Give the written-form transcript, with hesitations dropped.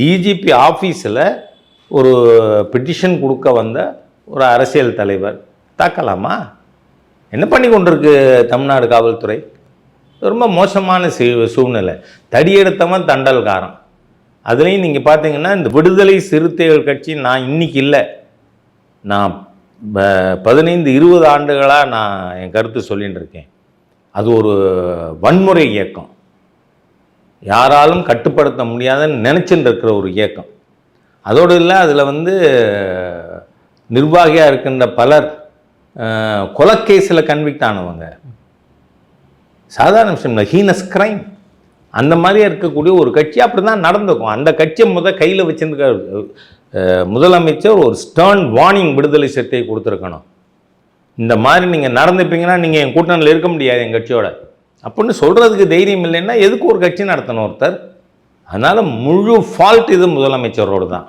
DGP ஆஃபீஸில் ஒரு petition கொடுக்க வந்த ஒரு அரசியல் தலைவர் தாக்கலாமா? என்ன பண்ணி கொண்டிருக்கு தமிழ்நாடு காவல்துறை? ரொம்ப மோசமான சூழ்நிலை. தடியெடுத்தவன் தண்டல்காரன். அதுலேயும் நீங்கள் பார்த்தீங்கன்னா இந்த விடுதலை சிறுத்தைகள் கட்சி நான் இன்னைக்கு இல்லை, நான் 15-20 ஆண்டுகளாக நான் என் கருத்து சொல்லின்னு இருக்கேன். அது ஒரு வன்முறை இயக்கம், யாராலும் கட்டுப்படுத்த முடியாதுன்னு நினச்சிட்டு இருக்கிற ஒரு இயக்கம். அதோடு இல்லை, அதில் நிர்வாகியாக இருக்கின்ற பலர் கொலைக்கேஸில் கன்விக்ட் ஆனவங்க. சாதாரண விஷயம் இல்லை, ஹீனஸ் கிரைம். அந்த மாதிரியே இருக்கக்கூடிய ஒரு கட்சி அப்படி தான் நடந்துக்கும். அந்த கட்சியை கையில் வச்சுருக்க முதலமைச்சர் ஒரு ஸ்டர்ன் வார்னிங் விடுதலை சிறுத்தை கொடுத்துருக்கணும். இந்த மாதிரி நீங்கள் நடந்துப்பீங்கன்னா நீங்கள் என் கூட்டணியில் இருக்க முடியாது என் கட்சியோட அப்படின்னு சொல்கிறதுக்கு தைரியம் இல்லைன்னா எதுக்கு ஒரு கட்சி நடத்தணும் ஒருத்தர்? அதனால் முழு ஃபால்ட் இது முதலமைச்சரோடு தான்.